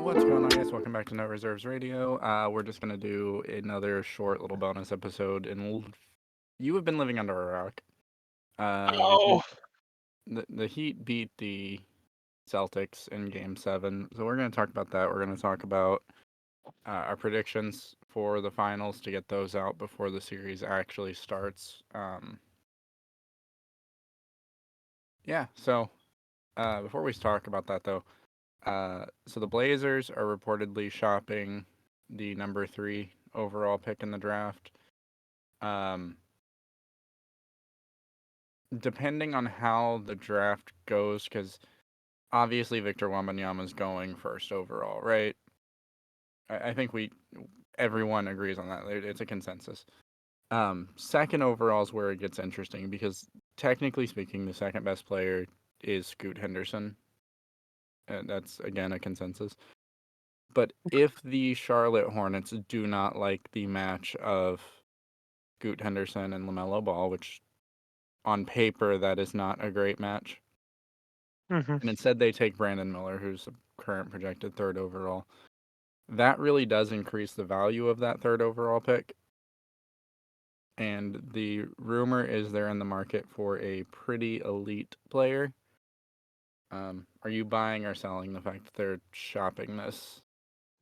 What's going on, guys? Welcome back to No Reserves Radio. We're just going to do another short little bonus episode. And you have been living under a rock. Oh, The Heat beat the Celtics in Game 7. So we're going to talk about that. We're going to talk about our predictions for the finals to get those out before the series actually starts. So before we talk about that, though, so the Blazers are reportedly shopping the number 3 overall pick in the draft. Depending on how the draft goes, because obviously Victor Wembanyama is going first overall, right? I think everyone agrees on that. It's a consensus. Second overall is where it gets interesting because technically speaking, the second best player is Scoot Henderson. And that's again a consensus. But if the Charlotte Hornets do not like the match of Scoot Henderson and LaMelo Ball, which on paper that is not a great match, mhm. and instead they take Brandon Miller, who's the current projected third overall, that really does increase the value of that third overall pick. And the rumor is they're in the market for a pretty elite player. Are you buying or selling the fact that they're shopping this?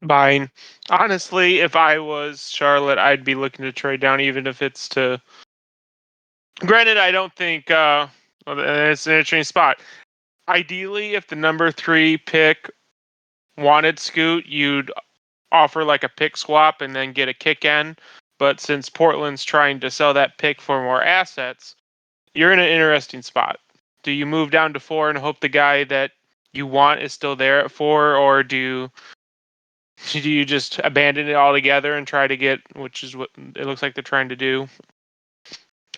Buying. Honestly, if I was Charlotte, I'd be looking to trade down, even if it's to. Granted, I don't think well, it's an interesting spot. Ideally, if the number 3 pick wanted Scoot, you'd offer like a pick swap and then get a kick in. But since Portland's trying to sell that pick for more assets, you're in an interesting spot. Do you move down to 4 and hope the guy that you want is still there at 4, or do you just abandon it altogether and try to get, which is what it looks like they're trying to do?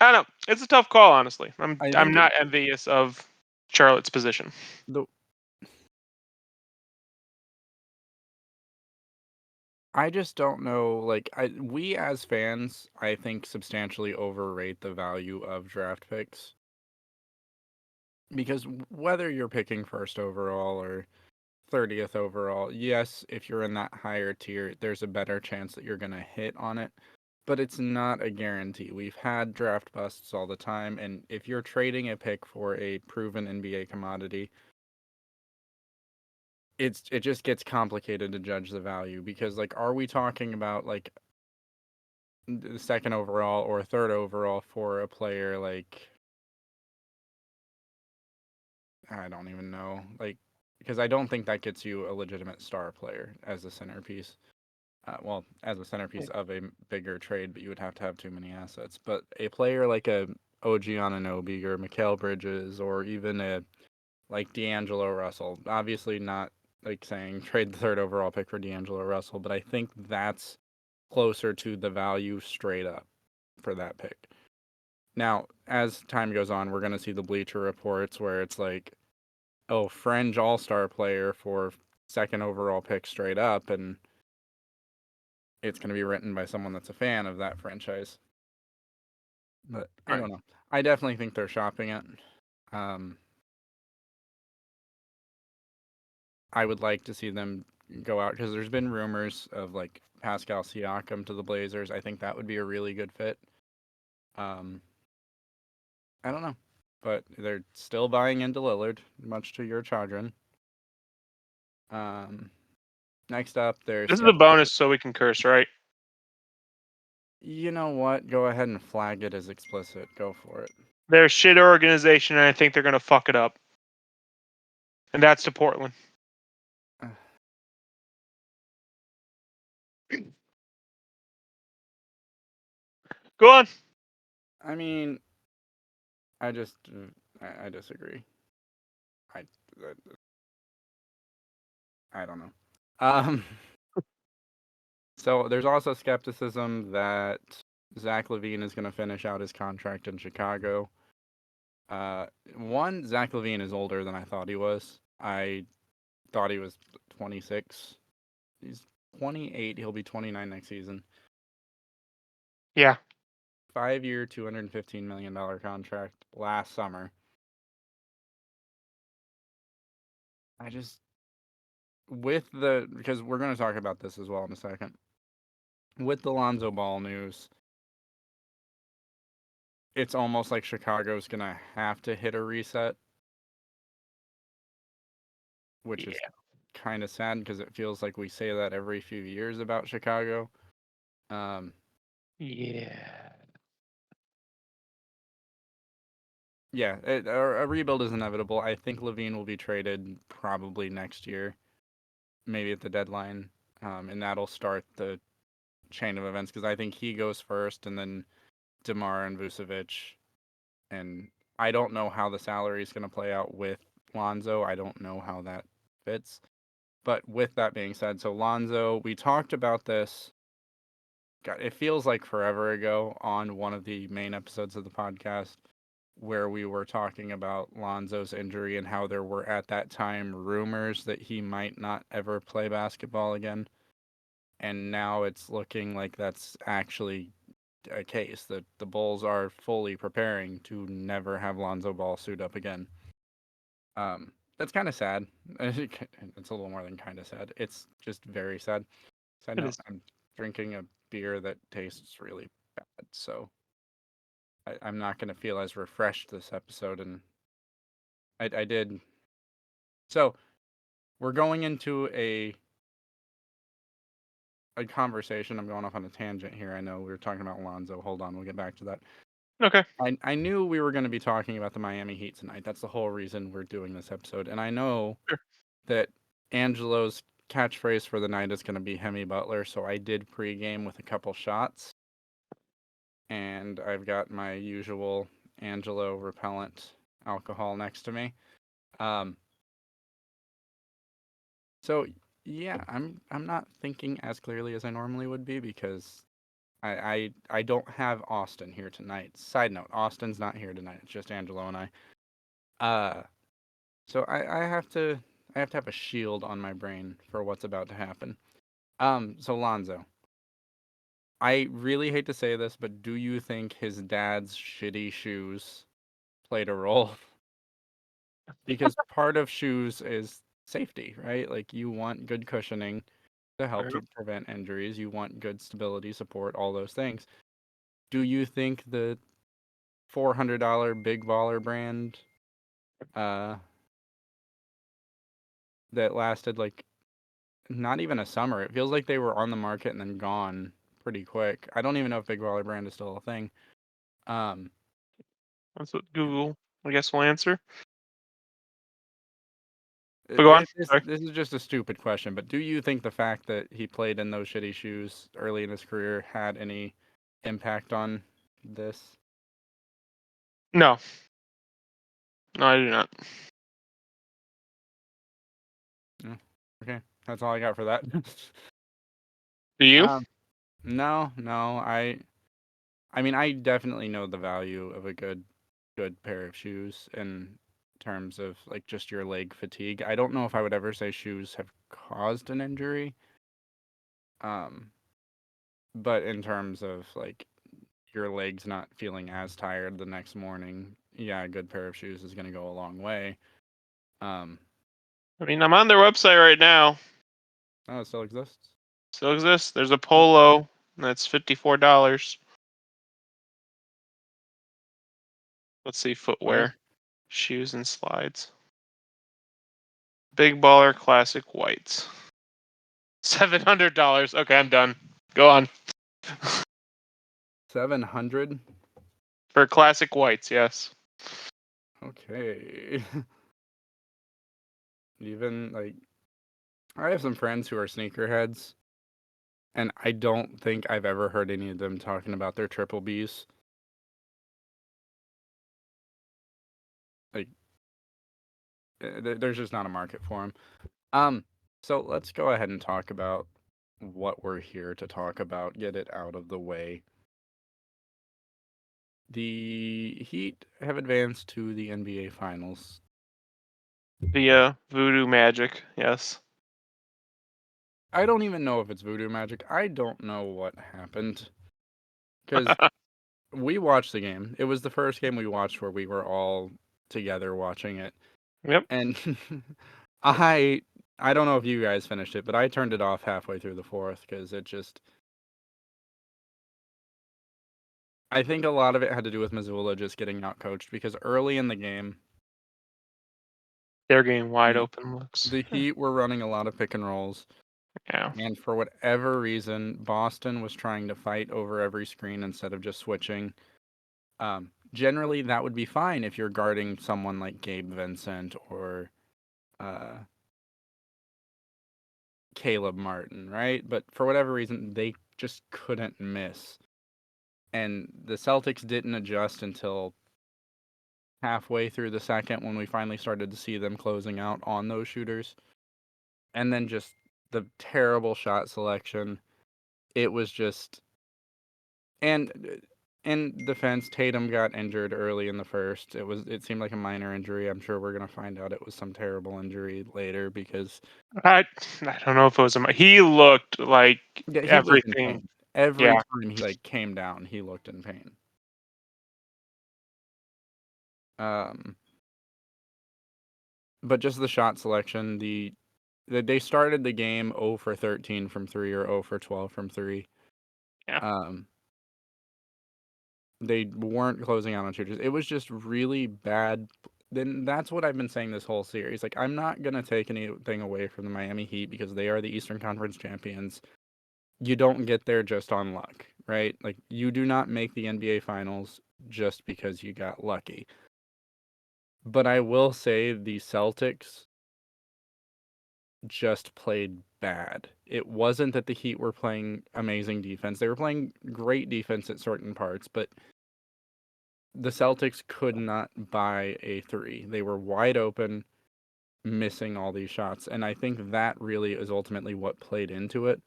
I don't know. It's a tough call, honestly. I I'm think it, not envious of Charlotte's position. the I just don't know. Like, we as fans, I think substantially overrate the value of draft picks because whether you're picking first overall or 30th overall, yes, if you're in that higher tier, there's a better chance that you're going to hit on it, but it's not a guarantee. We've had draft busts all the time, and if you're trading a pick for a proven NBA commodity, it just gets complicated to judge the value because, like, are we talking about like the second overall or third overall for a player like, I don't even know, like, because I don't think that gets you a legitimate star player as a centerpiece. Well, as a centerpiece of a bigger trade, but you would have to have too many assets. But a player like a OG Anunoby or Mikal Bridges or even a like D'Angelo Russell, obviously not like saying trade the third overall pick for D'Angelo Russell, but I think that's closer to the value straight up for that pick. Now, as time goes on, we're going to see the Bleacher reports where it's like, oh, fringe all-star player for second overall pick straight up, and it's going to be written by someone that's a fan of that franchise. But I Right. don't know. I definitely think they're shopping it. Um, I would like to see them go out because there's been rumors of like Pascal Siakam to the Blazers. I think that would be a really good fit. Um, I don't know, but they're still buying into Lillard, much to your chagrin. Um, Next up, there's This is a skepticism. bonus, so we can curse, right? You know what? Go ahead and flag it as explicit. Go for it. They're a shit organization, and I think they're going to fuck it up. And that's to Portland. Go on. I mean, I just, I disagree. I, I don't know. Um, so there's also skepticism that Zach LaVine is going to finish out his contract in Chicago. Uh, One, Zach LaVine is older than I thought he was. I thought he was 26. He's 28. He'll be 29 next season. Yeah. 5-year, $215 million contract last summer. I just, because we're going to talk about this as well in a second. With the Lonzo Ball news, it's almost like Chicago's going to have to hit a reset, which is Yeah. kind of sad because it feels like we say that every few years about Chicago. Yeah. Yeah, a rebuild is inevitable. I think Levine will be traded probably next year, maybe at the deadline, and that'll start the chain of events because I think he goes first, and then DeMar and Vucevic, and I don't know how the salary is going to play out with Lonzo. I don't know how that fits. But with that being said, so Lonzo, we talked about this. God, it feels like forever ago on one of the main episodes of the podcast where we were talking about Lonzo's injury and how there were at that time rumors that he might not ever play basketball again. And now it's looking like that's actually a case that the Bulls are fully preparing to never have Lonzo Ball suit up again. That's kind of sad. It's a little more than kind of sad. It's just very sad. Side It note: is. I'm drinking a beer that tastes really bad, so I'm not gonna feel as refreshed this episode. And I did. So we're going into a conversation. I'm going off on a tangent here. I know we were talking about Lonzo. Hold on, we'll get back to that. Okay. I knew we were going to be talking about the Miami Heat tonight. That's the whole reason we're doing this episode. And I know Sure. that Angelo's catchphrase for the night is going to be Hemi Butler. So I did pregame with a couple shots. And I've got my usual Angelo repellent alcohol next to me. Um, so yeah, I'm not thinking as clearly as I normally would be because I don't have Austin here tonight. Side note, Austin's not here tonight. It's just Angelo and I. Uh, so I have to have a shield on my brain for what's about to happen. So Lonzo, I really hate to say this, but do you think his dad's shitty shoes played a role? Because part of shoes is safety, right? Like you want good cushioning to help to prevent injuries. You want good stability, support, all those things. Do you think the $400 Big Baller brand uh, that lasted like not even a summer? It feels like they were on the market and then gone pretty quick. I don't even know if Big Baller brand is still a thing. Um, That's what Google, I guess, will answer. But go on. this Sorry. this is just a stupid question, but do you think the fact that he played in those shitty shoes early in his career had any impact on this? No. No, I do not. Yeah. Okay, that's all I got for that. Do you? um, no, no, I mean, I definitely know the value of a good pair of shoes in terms of like just your leg fatigue. I don't know if I would ever say shoes have caused an injury. Um, but in terms of like your legs not feeling as tired the next morning, yeah, a good pair of shoes is going to go a long way. Um, I mean, I'm on their website right now. oh, it still exists. Still exists. There's a Oh, polo that's $54. Let's see, okay. footwear, shoes, and slides. Big Baller Classic Whites. $700. Okay, I'm done. Go on. 700. For classic whites, yes. Okay. Even like I have some friends who are sneakerheads, and I don't think I've ever heard any of them talking about their triple Bs. Like, there's just not a market for them. So let's go ahead and talk about what we're here to talk about. Get it out of the way. The Heat have advanced to the NBA Finals. Via Voodoo Magic, yes. I don't even know if it's voodoo magic. I don't know what happened because we watched the game. It was the first game we watched where we were all together watching it. Yep. And I I don't know if you guys finished it, but I turned it off halfway through the fourth because it just I think a lot of it had to do with Missoula just getting outcoached because early in the game, They're getting wide the open looks. the Heat were running a lot of pick and rolls, Yeah. and for whatever reason, Boston was trying to fight over every screen instead of just switching. Generally, that would be fine if you're guarding someone like Gabe Vincent or uh, Caleb Martin, right? But for whatever reason, they just couldn't miss. And the Celtics didn't adjust until halfway through the second when we finally started to see them closing out on those shooters. And then just the terrible shot selection. It was just and in defense, Tatum got injured early in the first. It seemed like a minor injury. I'm sure we're gonna find out it was some terrible injury later because I don't know if it was he looked like yeah, he looked in everything. pain. Every Yeah. time he like came down, he looked in pain. Um, but just the shot selection, they started the game 0 for 13 from 3 or 0 for 12 from 3. Yeah. Um, they weren't closing out on shooters. It was just really bad. Then that's what I've been saying this whole series. Like I'm not gonna take anything away from the Miami Heat because they are the Eastern Conference champions. You don't get there just on luck, right? Like you do not make the NBA Finals just because you got lucky. But I will say the Celtics just played bad. It wasn't that the Heat were playing amazing defense. They were playing great defense at certain parts, but the Celtics could not buy a three. They were wide open, missing all these shots. And I think that really is ultimately what played into it.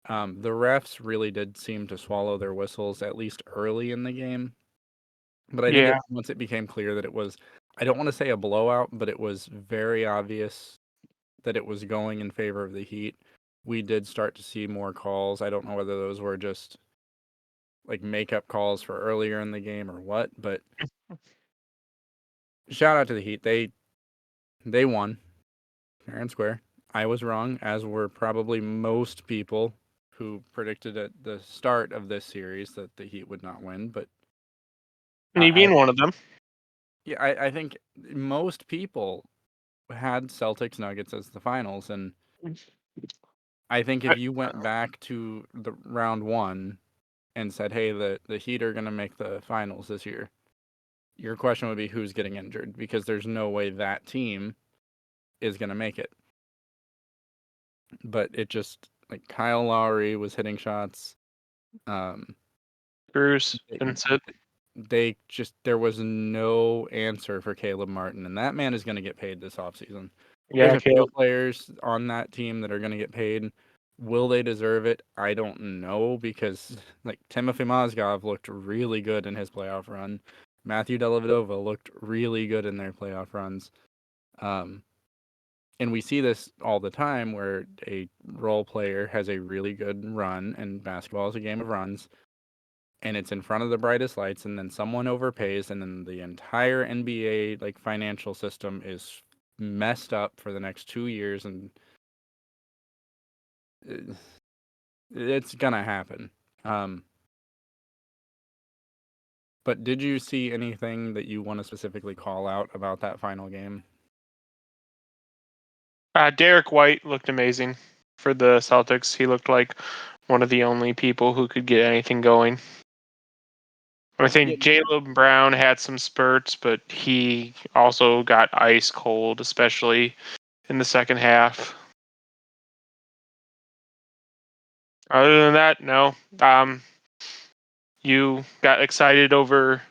The refs really did seem to swallow their whistles, at least early in the game. But I think Yeah. once it became clear that it was, I don't want to say a blowout, but it was very obvious that it was going in favor of the Heat. We did start to see more calls. I don't know whether those were just like makeup calls for earlier in the game or what, but shout out to the Heat. They won fair and square. I was wrong, as were probably most people who predicted at the start of this series that the Heat would not win. But Me I being one of them. yeah, I think most people had Celtics Nuggets as the finals, and I think if I, you went back to the round one and said, "Hey, the Heat are going to make the finals this year," your question would be who's getting injured because there's no way that team is going to make it. But it just like Kyle Lowry was hitting shots. Um, Bruce, they, Vincent. they just there was no answer for Caleb Martin, and that man is going to get paid this offseason. There's Yeah, a few Caleb. players on that team that are going to get paid. Will they deserve it? I don't know because like Timothy Mozgov looked really good in his playoff run. Matthew Dellavedova looked really good in their playoff runs. Um, and we see this all the time where a role player has a really good run, and basketball is a game of runs, and it's in front of the brightest lights, and then someone overpays, and then the entire NBA like financial system is messed up for the next 2 years, and uh, it's gonna happen. Um, but did you see anything that you want to specifically call out about that final game? Derek White looked amazing for the Celtics. He looked like one of the only people who could get anything going. I Yeah, think Jalen Brown had some spurts, but he also got ice cold, especially in the second half. Other than that, no. You got excited over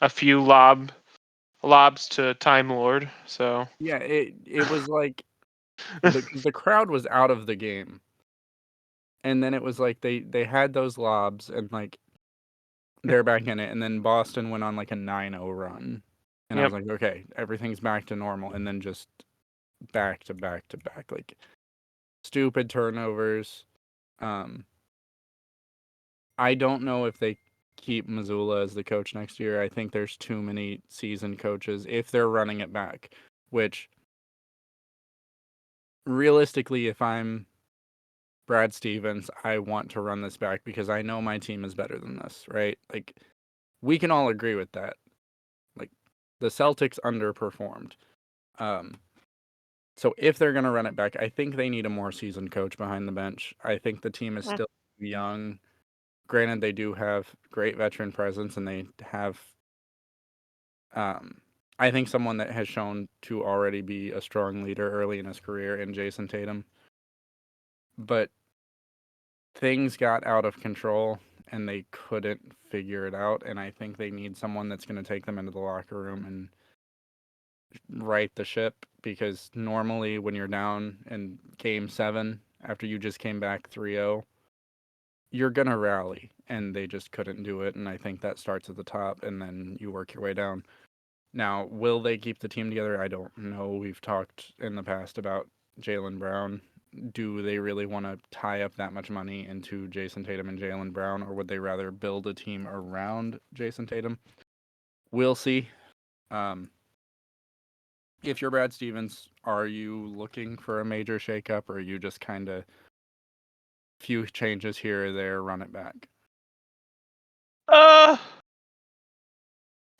a few lobs to Time Lord, so yeah. It was like the crowd was out of the game, and then it was like they had those lobs, and like they're back in it, and then Boston went on like a 9-0 run, and I was yep. like, okay, everything's back to normal, and then just back to back to back, like stupid turnovers. Um, I don't know if they keep Missoula as the coach next year. I think there's too many seasoned coaches if they're running it back, which realistically, if I'm Brad Stevens, I want to run this back because I know my team is better than this, right? Like, we can all agree with that. Like, the Celtics underperformed. Um, so if they're going to run it back, I think they need a more seasoned coach behind the bench. I think the team is still young. Granted, they do have great veteran presence and they have, I think, someone that has shown to already be a strong leader early in his career in Jason Tatum. But things got out of control and they couldn't figure it out. And I think they need someone that's going to take them into the locker room and right the ship, because normally when you're down in game 7 after you just came back 3-0, you're going to rally, and they just couldn't do it. And I think that starts at the top and then you work your way down. Now, will they keep the team together? I don't know. We've talked in the past about Jaylen Brown. Do they really want to tie up that much money into Jason Tatum and Jaylen Brown, or would they rather build a team around Jason Tatum? We'll see. Um, if you're Brad Stevens, are you looking for a major shakeup, or are you just kind of few changes here or there, run it back? Uh,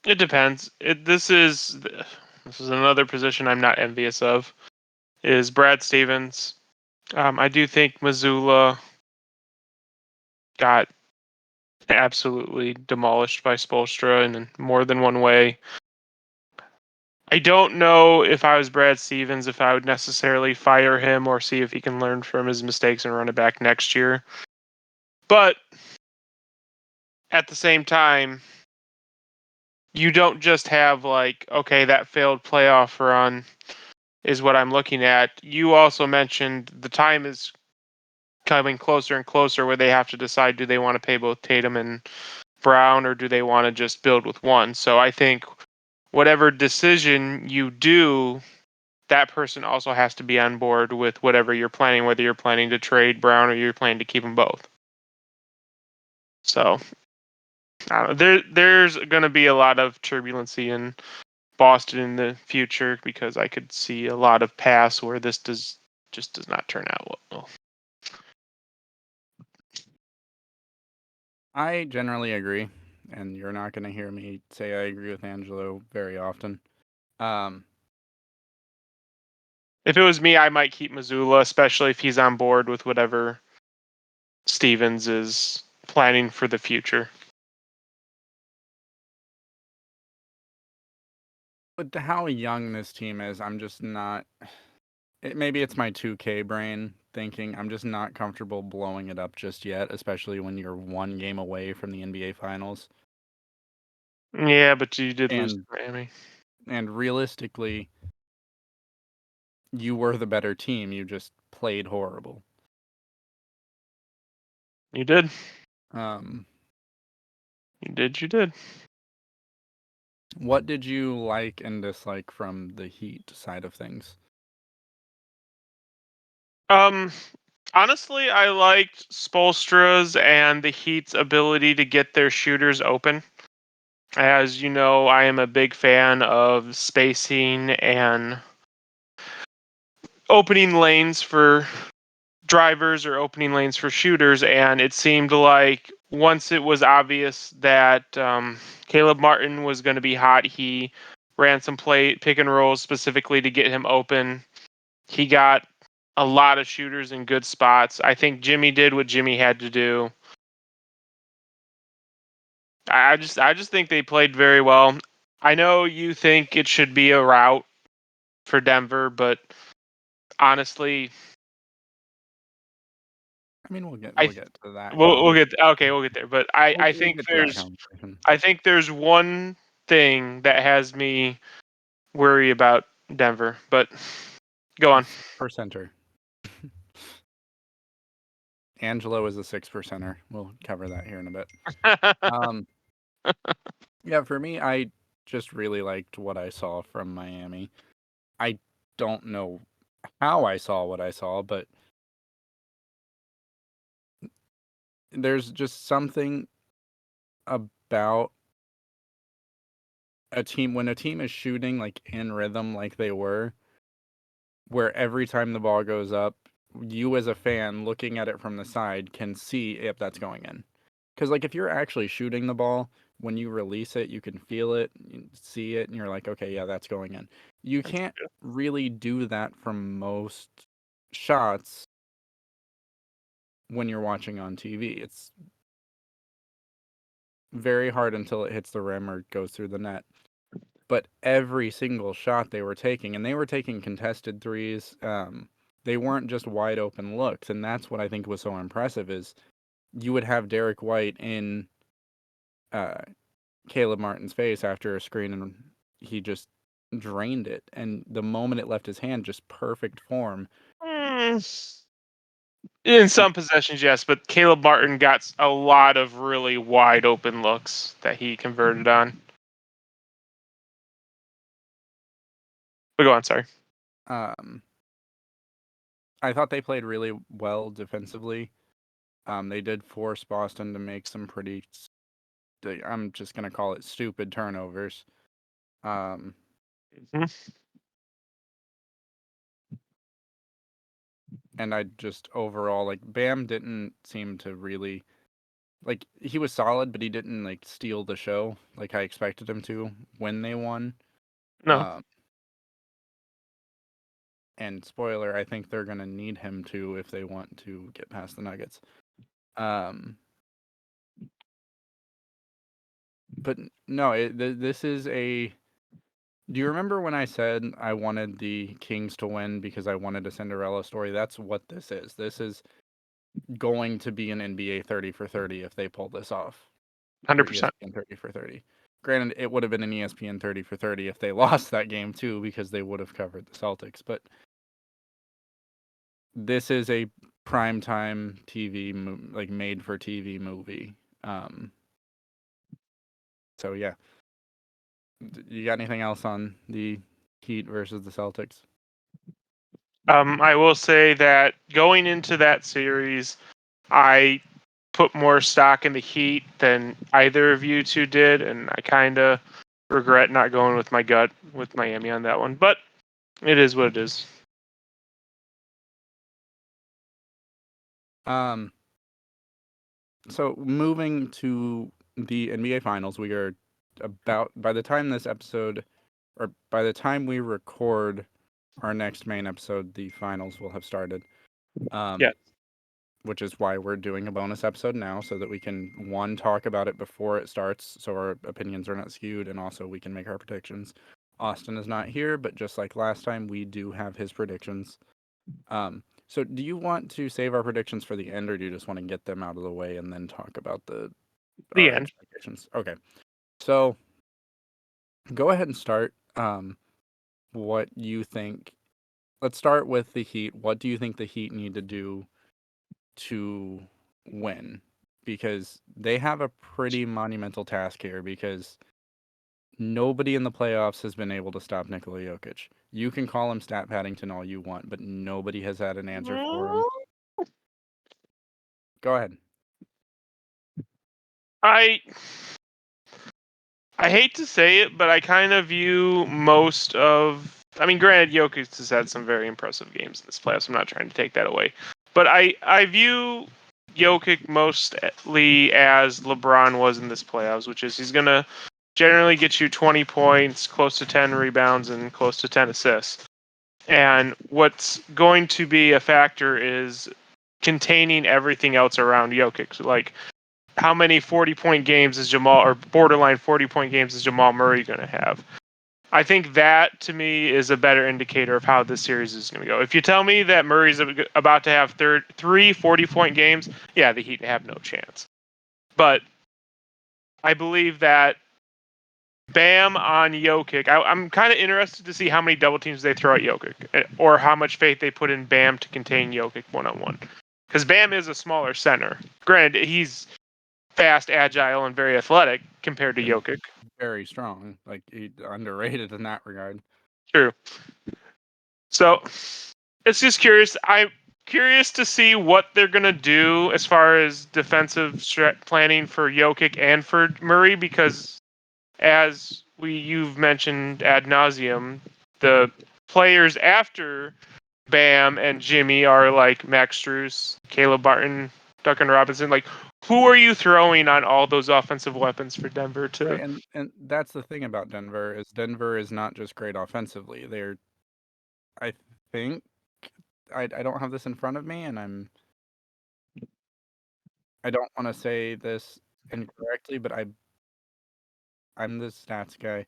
it depends. This is another position I'm not envious of. Is Brad Stevens? I do think Missoula got absolutely demolished by Spoelstra in more than one way. I don't know if I was Brad Stevens if I would necessarily fire him or see if he can learn from his mistakes and run it back next year. But at the same time, you don't just have like, okay, that failed playoff run is what I'm looking at. You also mentioned the time is coming closer and closer where they have to decide, do they want to pay both Tatum and Brown, or do they want to just build with one? So I think whatever decision you do, that person also has to be on board with whatever you're planning, whether you're planning to trade Brown or you're planning to keep them both. So I don't know. There's going to be a lot of turbulency in Boston in the future because I could see a lot of paths where this does not turn out well. I generally agree, and you're not going to hear me say I agree with Angelo very often. Um, If it was me, I might keep Missoula, especially if he's on board with whatever Stevens is planning for the future. but how young this team is, I'm just not. Maybe it's my 2K brain thinking I'm just not comfortable blowing it up just yet, especially when you're one game away from the NBA Finals. Yeah, but you did lose to And Miami. and realistically, you were the better team. You just played horrible. You did. Um, You did. what did you like and dislike from the Heat side of things? Um, honestly, I liked Spolstra's and the Heat's ability to get their shooters open. As you know, I am a big fan of spacing and opening lanes for drivers or opening lanes for shooters, and it seemed like once it was obvious that Caleb Martin was going to be hot, he ran some pick and rolls specifically to get him open. He got a lot of shooters in good spots. I think Jimmy did what Jimmy had to do. I just think they played very well. I know you think it should be a rout for Denver, but honestly, I mean, I we'll get to that we'll conversation. get okay, we'll get there. But I I We'll think get to that there's conversation. I think there's one thing that has me worry about Denver. But go on. 6%er. Angelo is a 6%er. We'll cover that here in a bit. Um, yeah, for me, I just really liked what I saw from Miami. I don't know how I saw what I saw, but there's just something about a team when a team is shooting like in rhythm like they were, where every time the ball goes up, you as a fan looking at it from the side can see if that's going in. Because like if you're actually shooting the ball, when you release it, you can feel it, you see it, and you're like, okay, yeah, that's going in. You can't really do that from most shots when you're watching on TV. It's very hard until it hits the rim or goes through the net. But every single shot they were taking, and they were taking contested threes. They weren't just wide open looks, and that's what I think was so impressive. Is you would have Derek White in uh, Caleb Martin's face after a screen, and he just drained it. And the moment it left his hand, just perfect form. In some possessions, yes, but Caleb Martin got a lot of really wide open looks that he converted on. But go on, sorry. Um, I thought they played really well defensively. They did force Boston to make some pretty, I'm just gonna call it stupid turnovers. Um, Mm-hmm. and I just overall like Bam didn't seem to really like he was solid, but he didn't like steal the show like I expected him to when they won. No. Um, and spoiler, I think they're gonna need him to if they want to get past the Nuggets. Um, but no, this is a. Do you remember when I said I wanted the Kings to win because I wanted a Cinderella story? That's what this is. This is going to be an NBA 30 for 30 if they pull this off. Or 100%. ESPN 30 for 30. Granted, it would have been an ESPN 30 for 30 if they lost that game too, because they would have covered the Celtics. But this is a primetime TV, like made for TV movie. Um, so yeah, you got anything else on the Heat versus the Celtics? I will say that going into that series, I put more stock in the Heat than either of you two did, and I kind of regret not going with my gut with Miami on that one. But it is what it is. Um, so moving to the NBA Finals, we are about by the time this episode, or by the time we record our next main episode, the finals will have started. Yeah. Um, which is why we're doing a bonus episode now, so that we can one talk about it before it starts, so our opinions are not skewed, and also we can make our predictions. Austin is not here, but just like last time, we do have his predictions. So do you want to save our predictions for the end, or do you just want to get them out of the way and then talk about The our end. expectations? Okay, so go ahead and start. What you think? Let's start with the Heat. What do you think the Heat need to do to win? Because they have a pretty monumental task here, because nobody in the playoffs has been able to stop Nikola Jokic. You can call him Stat Paddington all you want, but nobody has had an answer for him. Go ahead. I I hate to say it, but I kind of view most of. I mean, granted, Jokic has had some very impressive games in this playoffs. I'm not trying to take that away, but I view Jokic mostly as LeBron was in this playoffs, which is he's gonna generally get you 20 points, close to 10 rebounds, and close to 10 assists. And what's going to be a factor is containing everything else around Jokic. Like, how many 40-point games is Jamal, or borderline 40-point games is Jamal Murray going to have? I think that to me is a better indicator of how this series is going to go. If you tell me that Murray's about to have three 40-point games, yeah, the Heat have no chance. But I believe that Bam on Jokic. I'm kind of interested to see how many double teams they throw at Jokic, or how much faith they put in Bam to contain Jokic one-on-one. Because Bam is a smaller center. Granted, he's fast, agile, and very athletic compared to And Jokic. very strong. Like, underrated in that regard. True. So it's just curious. I curious to see what they're gonna do as far as defensive planning for Jokic and for Murray, because as you've mentioned ad nauseum, the players after Bam and Jimmy are like Max Strus, Caleb Barton, Duncan Robinson. Like, who are you throwing on all those offensive weapons for Denver to? Right, and that's the thing about Denver is not just great offensively. I think I don't have this in front of me, and I don't want to say this incorrectly, but I'm the stats guy.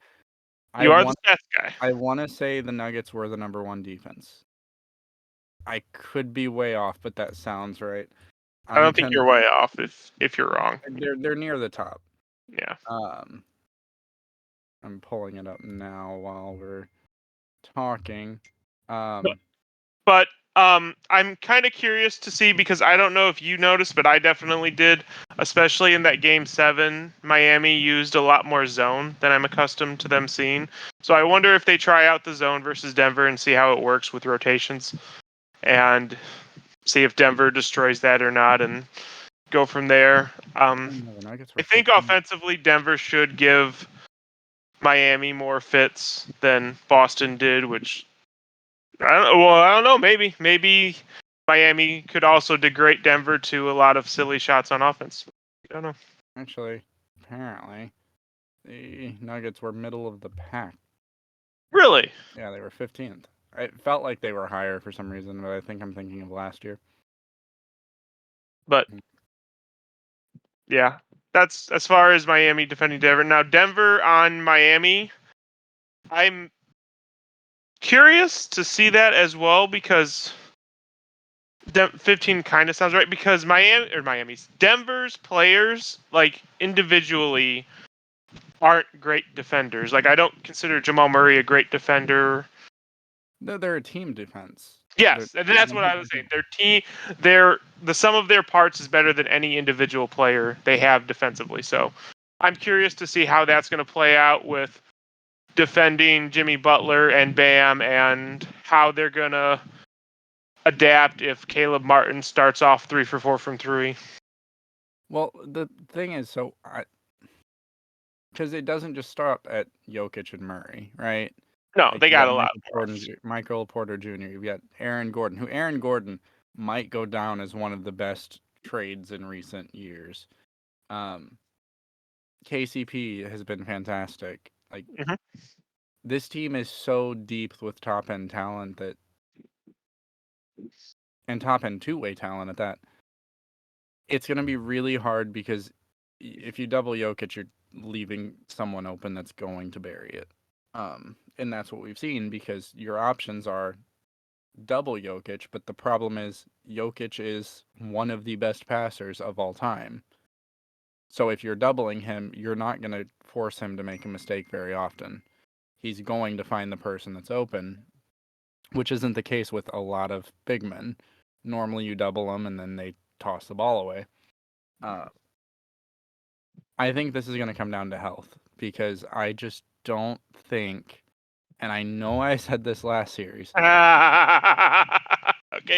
I You are the want stats guy. I want to say the Nuggets were the number one defense. I could be way off, but that sounds right. I I'm don't think you're ten. way off if you're wrong. They're near the top. Yeah. Um, I'm pulling it up now while we're talking. But Um, I'm kind of curious to see, because I don't know if you noticed, but I definitely did, especially in that game 7. Miami used a lot more zone than I'm accustomed to them seeing. So I wonder if they try out the zone versus Denver and see how it works with rotations, and see if Denver destroys that or not, and go from there. the Nuggets I were think 15. offensively, Denver should give Miami more fits than Boston did, which I don't know. Maybe Miami could also degrade Denver to a lot of silly shots on offense. I don't know. Actually, apparently, the Nuggets were middle of the pack. Really, Yeah, they were 15th. It felt like they were higher for some reason, but I think I'm thinking of last year. but yeah, that's as far as Miami defending Denver. Now Denver on Miami, I'm curious to see that as well, because 15 kind of sounds right, because Miami's Denver's players, like, individually aren't great defenders. Like, I don't consider Jamal Murray a great defender. They're a team defense. They're Yes, and that's what I was 100%. saying. Their team, the sum of their parts is better than any individual player they have defensively. So I'm curious to see how that's going to play out with defending Jimmy Butler and Bam, and how they're going to adapt if Caleb Martin starts off 3 for 4 from three. Well, the thing is, because it doesn't just stop at Jokic and Murray, right? No, Like they you got got a lot more. Michael Porter Jr. You've got Aaron Gordon, who Aaron Gordon might go down as one of the best trades in recent years. Um, KCP has been fantastic. Like Mhm. this team is so deep with top end talent and top end two-way talent at that. It's going to be really hard because if you double Jokic, you're leaving someone open that's going to bury it. And that's what we've seen, because your options are double Jokic, but the problem is Jokic is one of the best passers of all time. So if you're doubling him, you're not going to force him to make a mistake very often. He's going to find the person that's open, which isn't the case with a lot of big men. Normally you double them and then they toss the ball away. Uh, I think this is going to come down to health, because I just don't think, and I know I said this last series, Okay,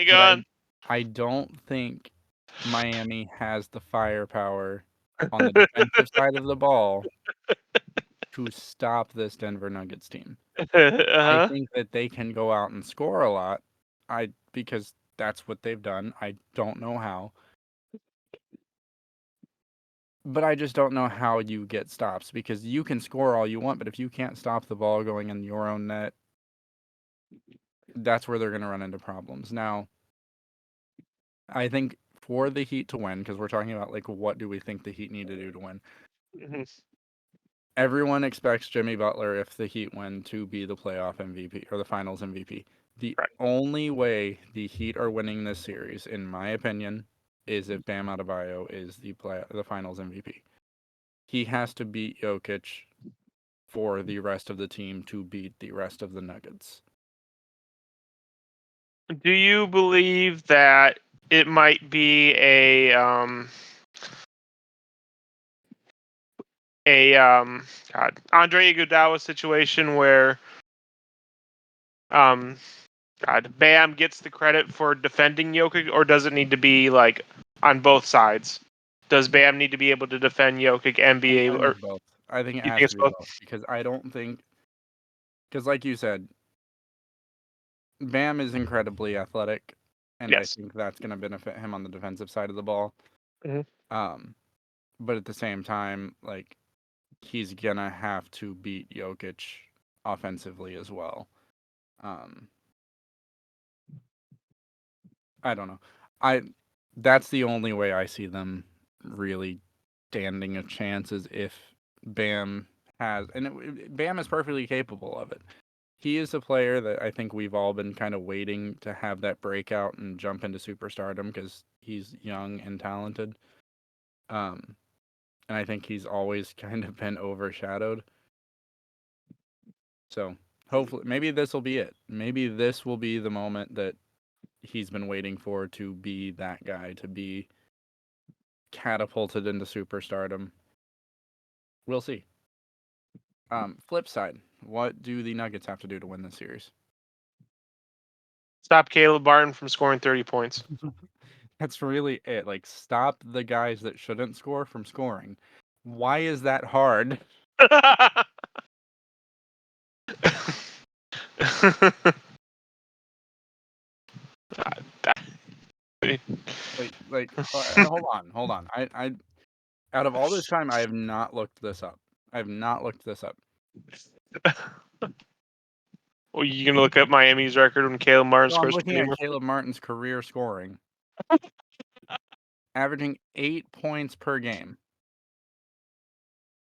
go but on. I don't think Miami has the firepower on the defensive side of the ball to stop this Denver Nuggets team. I Uh-huh. think that they can go out and score a lot. Because that's what they've done. I don't know how. But I just don't know how you get stops, because you can score all you want, but if you can't stop the ball going in your own net, that's where they're going to run into problems. Now, I think for the Heat to win, because we're talking about like what do we think the Heat need to do to win? Mhm. Everyone expects Jimmy Butler, if the Heat win, to be the playoff MVP or the Finals MVP. The Right. only way the Heat are winning this series, in my opinion, is if Bam Adebayo is the Finals MVP. He has to beat Jokic for the rest of the team to beat the rest of the Nuggets. Do you believe that it might be a God, Andre Iguodala situation where um God, Bam gets the credit for defending Jokic, or does it need to be like on both sides? Does Bam need to be able to defend Jokic and be I able, think or it's both. I think it you has think to it's be both? both because I don't think because like you said, Bam is incredibly athletic, and I Yes. think that's going to benefit him on the defensive side of the ball. Mm-hmm. Um, but at the same time, like he's gonna have to beat Jokic offensively as well. Um, I don't know. I That's the only way I see them really standing a chance is if Bam has, and Bam is perfectly capable of it. He is a player that I think we've all been kind of waiting to have that breakout and jump into superstardom because he's young and talented. Um, and I think he's always kind of been overshadowed. So hopefully, maybe this will be it. Maybe this will be the moment that he's been waiting for to be that guy, to be catapulted into superstardom. We'll see. Flip side, what do the Nuggets have to do to win this series? Stop Caleb Martin from scoring 30 points. That's really it. Like, stop the guys that shouldn't score from scoring. Why is that hard? Hold on. Out of all this time, I have not looked this up. I have not looked this up. Well, you gonna look up Miami's record when Caleb Martin So I'm scores looking 30 at more? Caleb Martin's career scoring, averaging 8 points per game.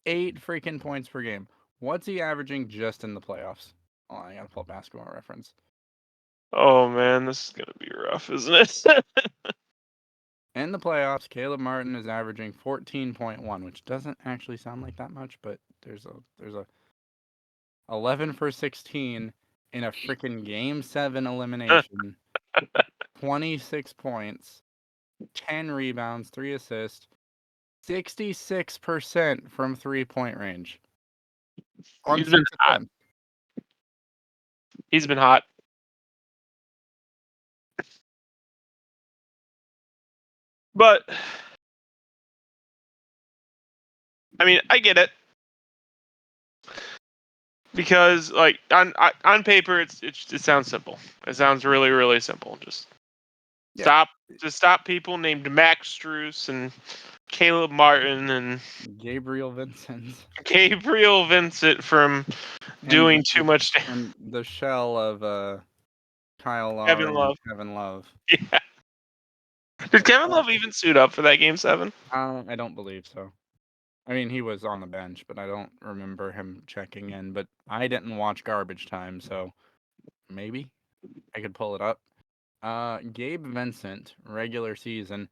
8 freaking points per game. What's he averaging just in the playoffs? Oh, I gotta pull Basketball Reference. Oh man, this is gonna be rough, isn't it? In the playoffs, Caleb Martin is averaging 14.1, which doesn't actually sound like that much, but there's a 11 for 16 in a freaking game 7 elimination, 26 points, 10 rebounds, 3 assists, 66% from 3-point range on He's been 6 hot. attempts. He's been hot. But I mean, I get it because like on paper, it sounds simple. It sounds really simple. Yeah, Just stop people named Max Struess and Caleb Martin and Gabriel Vincent Gabriel Vincent from doing and too much to and the shell of Kyle Kevin Lowry and Love. Kevin Love. Yeah. Did Kevin Uh, Love even suit up for that game 7? I don't believe so. I mean, he was on the bench, but I don't remember him checking in. But I didn't watch Garbage Time, so maybe I could pull it up. Gabe Vincent, regular season,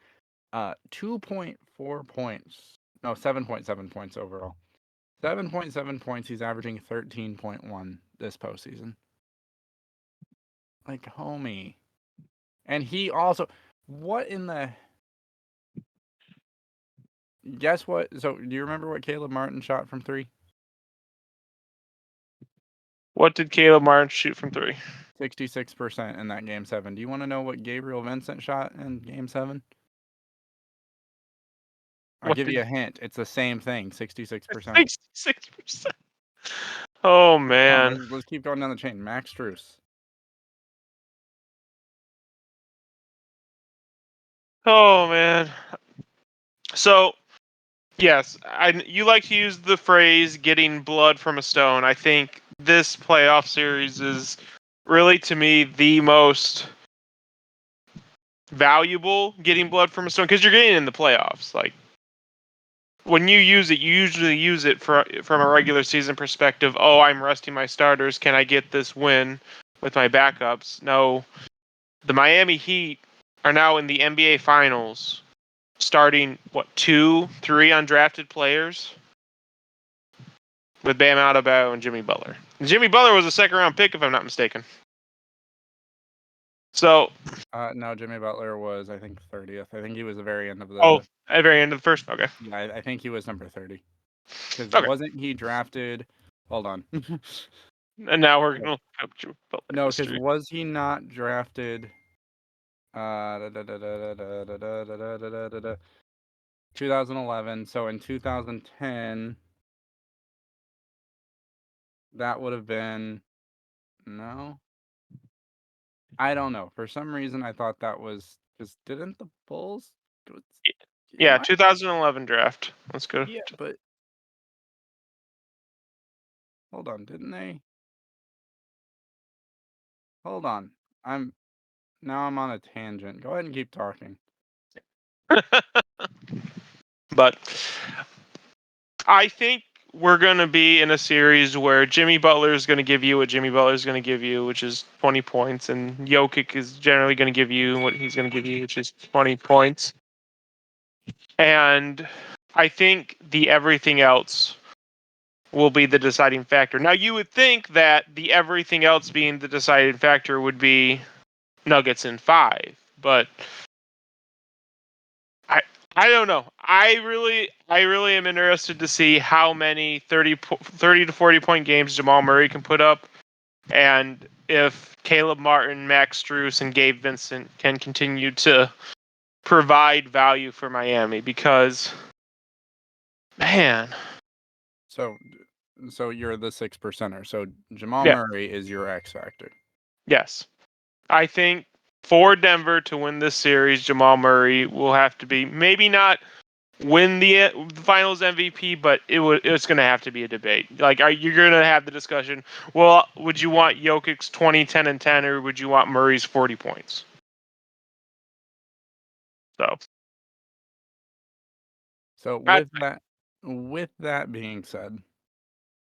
2.4 points. No, 7.7 points overall. 7.7 points. He's averaging 13.1 this postseason. Like, homie. And he also, what in the, guess what? So, do you remember what Caleb Martin shot from 3? What did Caleb Martin shoot from 3? 66% in that game 7. Do you want to know what Gabriel Vincent shot in game 7? I'll What give did you a hint. It's the same thing, 66%. 66%? Oh Come on, man. let's keep going down the chain. Max Struess. Oh man. So yes, you like to use the phrase "getting blood from a stone." I think this playoff series is really, to me, the most valuable getting blood from a stone because you're getting in the playoffs. Like when you use it, you usually use it from a regular season perspective. Oh, I'm resting my starters. Can I get this win with my backups? No, the Miami Heat are now in the NBA Finals, starting what 2, 3 undrafted players with Bam Adebayo and Jimmy Butler. Jimmy Butler was a second round pick, if I'm not mistaken. So, No, Jimmy Butler was, I think, 30th. I think he was the very end of oh, the. at the very end of the first. Okay. Yeah, I think he was number 30. Because Okay. wasn't he drafted? Hold on. And now we're So, gonna look up Jimmy Butler no, because history. was he not drafted? Da, da, da, da, da, da, da, da, da, da, da, da, da, 2011. So in 2010, that would have been no. I don't know. For some reason, I thought that was because didn't the Bulls? Am Yeah, I? 2011 draft. Let's go. Yeah, but hold on, didn't they? Hold on. I'm now I'm on a tangent. Go ahead and keep talking. But I think we're going to be in a series where Jimmy Butler is going to give you what Jimmy Butler is going to give you, which is 20 points, and Jokic is generally going to give you what he's going to give you, which is 20 points. And I think the everything else will be the deciding factor. Now, you would think that the everything else being the deciding factor would be Nuggets in 5, but I I don't know. I really am interested to see how many 30 to 40 point games Jamal Murray can put up, and if Caleb Martin, Max Strus, and Gabe Vincent can continue to provide value for Miami, because man, So, so you're the 6%er. So Jamal yeah, Murray is your X factor. yes, I think for Denver to win this series, Jamal Murray will have to be maybe not win the Finals MVP, but it's going to have to be a debate. Like, you're going to have the discussion. Well, would you want Jokic's 20, 10, and 10, or would you want Murray's 40 points? So, So I, with that being said,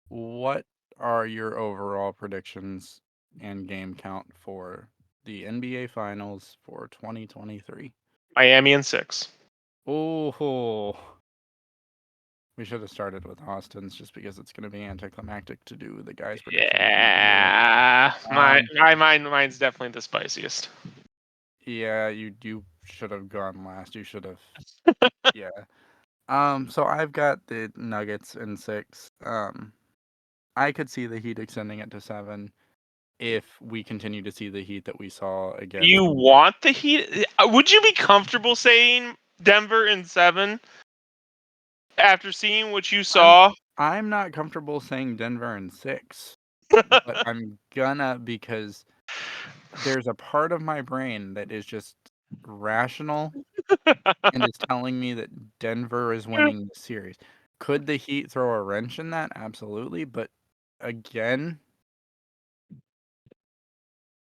what are your overall predictions and game count for the NBA Finals for 2023? Miami in 6. Oh, we should have started with Austin's just because it's going to be anticlimactic to do the guys' predictions in order. Yeah, Um, mine's definitely the spiciest. yeah, you should have gone last. You should have, yeah. So I've got the Nuggets in 6. I could see the Heat extending it to 7 if we continue to see the Heat that we saw against. You want the Heat? Would you be comfortable saying Denver in 7 after seeing what you I'm saw? I'm not comfortable saying Denver in 6, but I'm gonna because there's a part of my brain that is just rational and is telling me that Denver is winning the series. Could the Heat throw a wrench in that? Absolutely, but again,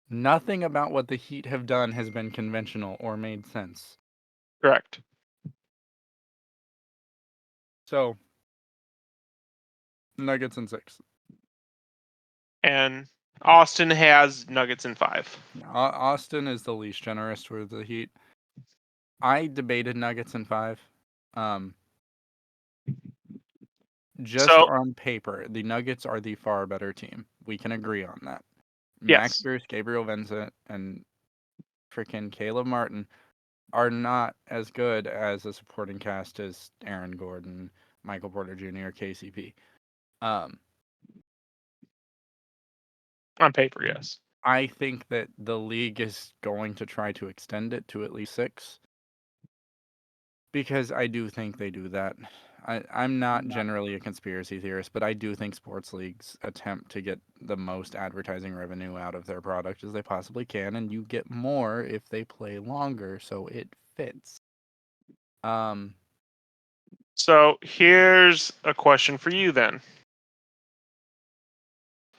nothing about what the Heat have done has been conventional or made sense. Correct. So, Nuggets in 6. And Austin has Nuggets in 5. Austin is the least generous for the Heat. I debated Nuggets in 5. Um, just So, on paper, the Nuggets are the far better team. We can agree on that. Max yes, Strus, Gabriel Vincent, and freaking Caleb Martin are not as good as a supporting cast as Aaron Gordon, Michael Porter Jr., KCP. Um, on paper, yes. I think that the league is going to try to extend it to at least 6 because I do think they do that. I'm not generally a conspiracy theorist, but I do think sports leagues attempt to get the most advertising revenue out of their product as they possibly can, and you get more if they play longer, so it fits. Um, So here's a question for you then.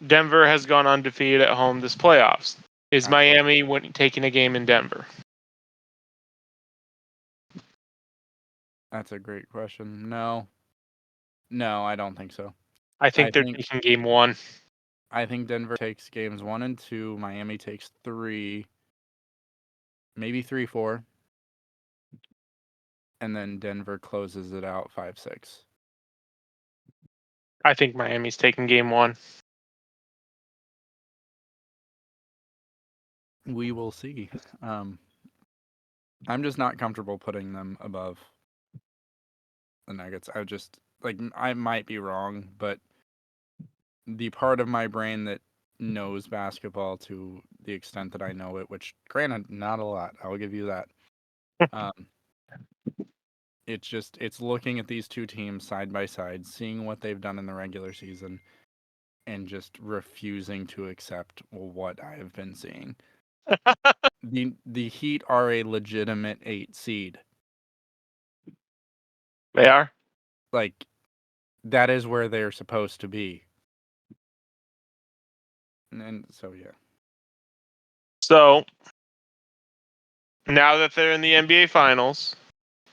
Denver has gone undefeated at home this playoffs. Is absolutely. Miami taking a game in Denver? That's a great question. No, no, I don't think so. I I think they're think taking game 1. I think Denver takes games 1 and 2. Miami takes 3, maybe 3-4, and then Denver closes it out 5-6. I think Miami's taking game 1. We will see. Um, I'm just not comfortable putting them above the Nuggets. I just like I might be wrong, but the part of my brain that knows basketball to the extent that I know it, which granted not a lot, I'll give you that. Um, it's looking at these two teams side by side, seeing what they've done in the regular season, and just refusing to accept what I have been seeing. The Heat are a legitimate 8 seed. They are. Like that is where they're supposed to be. And so yeah. So now that they're in the NBA Finals,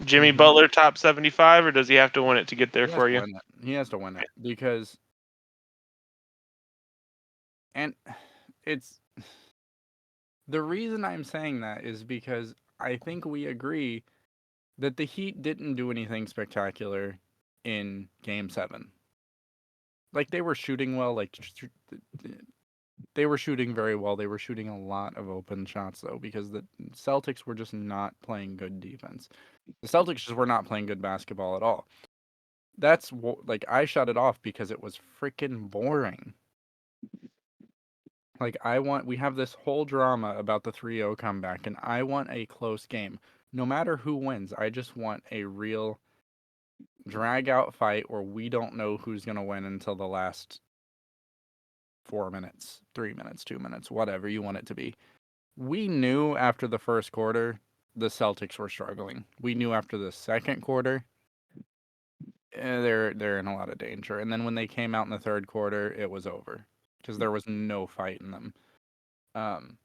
Jimmy Mhm. Butler top 75, or does he have to win it to get there He has for to you? win it. He has to win it because and it's the reason I'm saying that is because I think we agree that the Heat didn't do anything spectacular in game 7. Like they were shooting well, they were shooting very well. They were shooting a lot of open shots though because the Celtics were just not playing good defense. The Celtics just were not playing good basketball at all. Like I shut it off because it was freaking boring. Like we have this whole drama about the 3-0 comeback and I want a close game. No matter who wins, I just want a real drag out fight where we don't know who's going to win until the last 4 minutes, 3 minutes, 2 minutes, whatever you want it to be. We knew after the first quarter the Celtics were struggling. We knew after the second quarter they're in a lot of danger. And then when they came out in the third quarter, it was over because there was no fight in them. Um,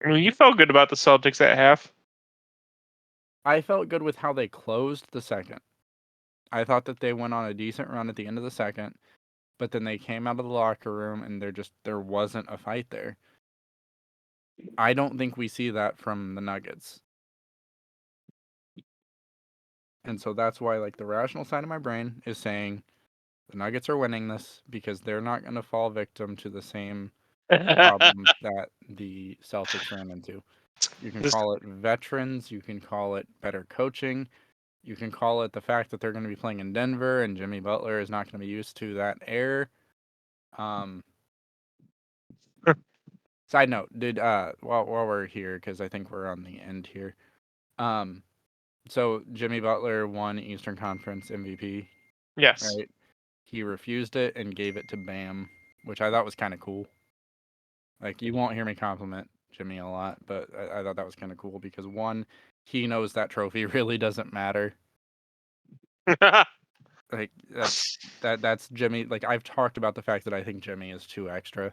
I mean, you felt good about the Celtics at half. I felt good with how they closed the second. I thought that they went on a decent run at the end of the second, but then they came out of the locker room and there wasn't a fight there. I don't think we see that from the Nuggets. And so that's why like the rational side of my brain is saying the Nuggets are winning this because they're not going to fall victim to the same problem that the Celtics ran into. You can Just call it veterans, you can call it better coaching, you can call it the fact that they're going to be playing in Denver and Jimmy Butler is not going to be used to that air. Um, Side note, did while we're here because I think we're on the end here. Um, so Jimmy Butler won Eastern Conference MVP, yes. right? He refused it and gave it to Bam, which I thought was kind of cool. Like you won't hear me compliment Jimmy a lot, but I thought that was kind of cool because one, he knows that trophy really doesn't matter. Like that's Jimmy. Like I've talked about the fact that I think Jimmy is too extra.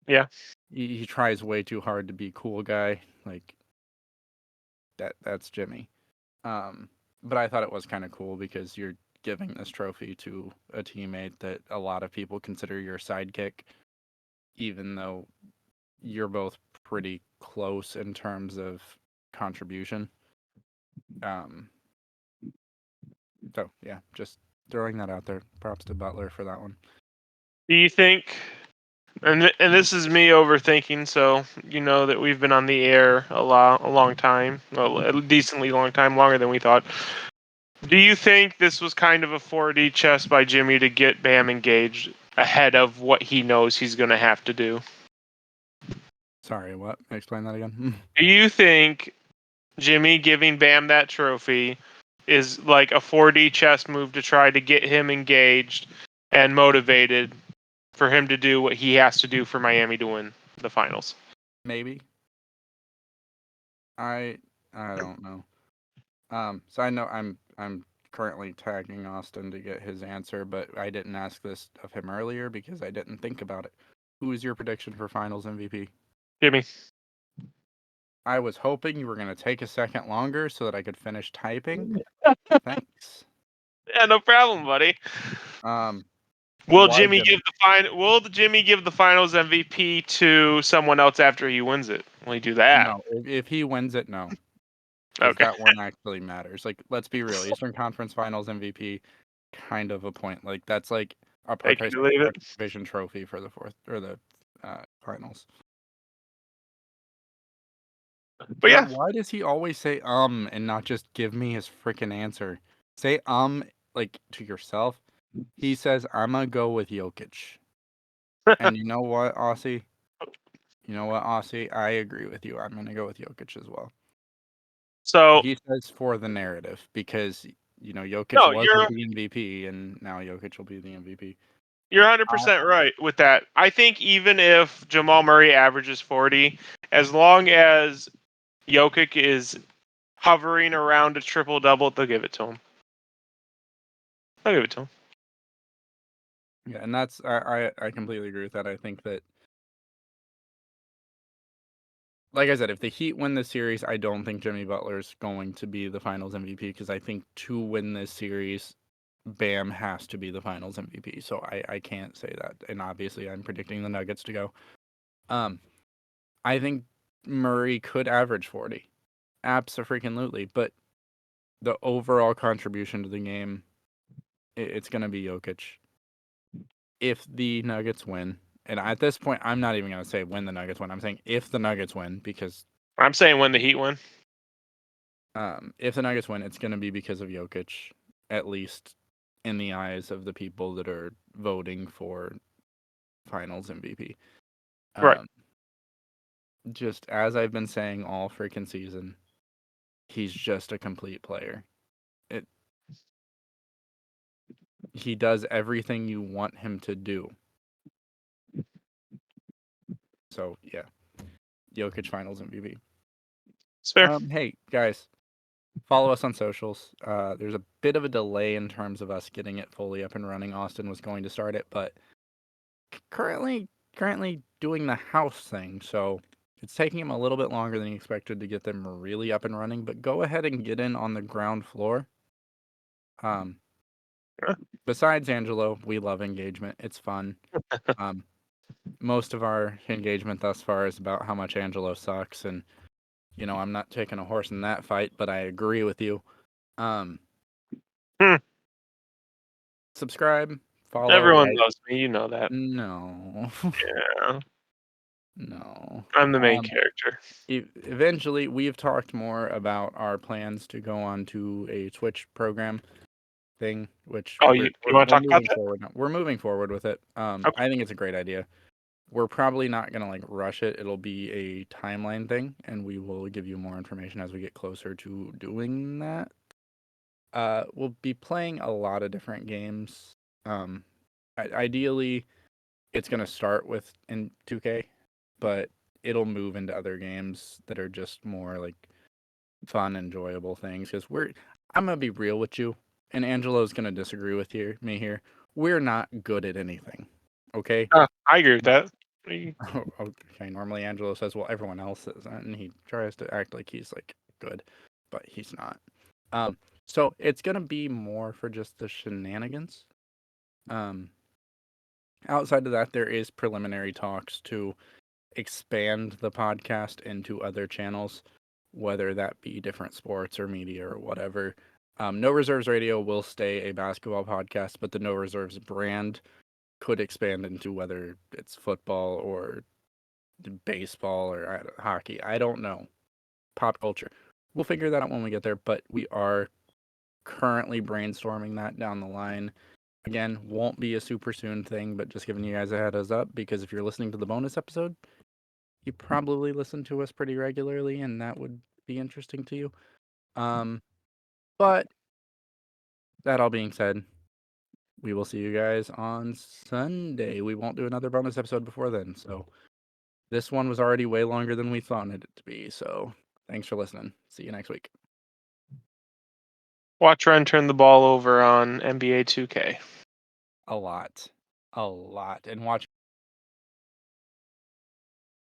Yeah. He tries way too hard to be cool guy. Like that's Jimmy. Um, but I thought it was kind of cool because you're giving this trophy to a teammate that a lot of people consider your sidekick, even though you're both pretty close in terms of contribution. Um, so yeah, just throwing that out there. Props to Butler for that one. Do you think? And this is me overthinking, so you know that we've been on the air a long time, well, a decently long time, longer than we thought. Do you think this was kind of a 4D chess by Jimmy to get Bam engaged ahead of what he knows he's going to have to do? Sorry, what? Explain that again. Do you think Jimmy giving Bam that trophy is like a 4D chess move to try to get him engaged and motivated for him to do what he has to do for Miami to win the finals? Maybe. I I don't know. So I know I'm currently tagging Austin to get his answer, but I didn't ask this of him earlier because I didn't think about it. Who is your prediction for Finals MVP? Jimmy. I was hoping you were going to take a second longer so that I could finish typing. Thanks. Yeah, no problem, buddy. Um, Will why Jimmy give Jimmy? the fin- Will Jimmy give the Finals MVP to someone else after he wins it? Will he do that? No, if he wins it, no, because Okay. that one actually matters. Like, let's be real. Eastern Conference Finals MVP, kind of a point. Like that's like a Take it or leave it. participation trophy for the fourth or the finals. But Yeah, yeah, why does he always say and not just give me his freaking answer? Say like to yourself. He says I'm gonna go with Jokic. And you know what, Aussie? You know what, Aussie? I agree with you. I'm gonna go with Jokic as well. So He says for the narrative because Jokic no, wasn't the MVP and now Jokic will be the MVP. you're I 100% right with that. I think even if Jamal Murray averages 40, as long as Jokic is hovering around a triple double, they'll give it to him. I'll give it to him. Yeah, and that's I completely agree with that. I think that, like I said, if the Heat win this series, I don't think Jimmy Butler's going to be the Finals MVP because I think to win this series, Bam has to be the Finals MVP. So I can't say that. And obviously, I'm predicting the Nuggets to go. I think Murray could average 40, absolutely. But the overall contribution to the game, it's going to be Jokic. If the Nuggets win, and at this point, I'm not even going to say when the Nuggets win. I'm saying if the Nuggets win because I'm saying when the Heat win. if the Nuggets win, it's going to be because of Jokic, at least in the eyes of the people that are voting for Finals MVP. Right. Just as I've been saying all freaking season, he's just a complete player. He does everything you want him to do. So yeah, Jokic Finals MVP. It's fair. Hey guys, follow us on socials. There's a bit of a delay in terms of us getting it fully up and running. Austin was going to start it, but currently doing the house thing, so it's taking him a little bit longer than he expected to get them really up and running. But go ahead and get in on the ground floor. Besides Angelo, we love engagement. It's fun. Most of our engagement thus far is about how much Angelo sucks, and I'm not taking a horse in that fight, but I agree with you. Hmm. Subscribe, follow, Everyone like. loves me. You know that. No, Yeah. no. I'm the main character. Eventually, we've talked more about our plans to go on to a Twitch program thing, which Oh, we're, you we're, want to we're talk about moving that? forward. We're moving forward with it. Okay. I think it's a great idea. We're probably not gonna rush it. It'll be a timeline thing, and we will give you more information as we get closer to doing that. We'll be playing a lot of different games. Ideally, it's gonna start with in 2K, but it'll move into other games that are just more fun, enjoyable things. Because I'm gonna be real with you, and Angelo's gonna disagree with me here. We're not good at anything. Okay. I agree with that. Okay. Normally, Angelo says, "Well, everyone else is," and he tries to act like he's good, but he's not. So it's gonna be more for just the shenanigans. Um, Outside of that, there is preliminary talks to expand the podcast into other channels, whether that be different sports or media or whatever. No Reserves Radio will stay a basketball podcast, but the No Reserves brand could expand into whether it's football or baseball or hockey. I don't know. Pop culture. We'll figure that out when we get there, but we are currently brainstorming that down the line. Again, won't be a super soon thing, but just giving you guys a heads up because if you're listening to the bonus episode, you probably listen to us pretty regularly, and that would be interesting to you. But that all being said, we will see you guys on Sunday. We won't do another bonus episode before then, so this one was already way longer than we thought it to be. So thanks for listening. See you next week. Watch Ren turn the ball over on NBA 2K. A lot, and watch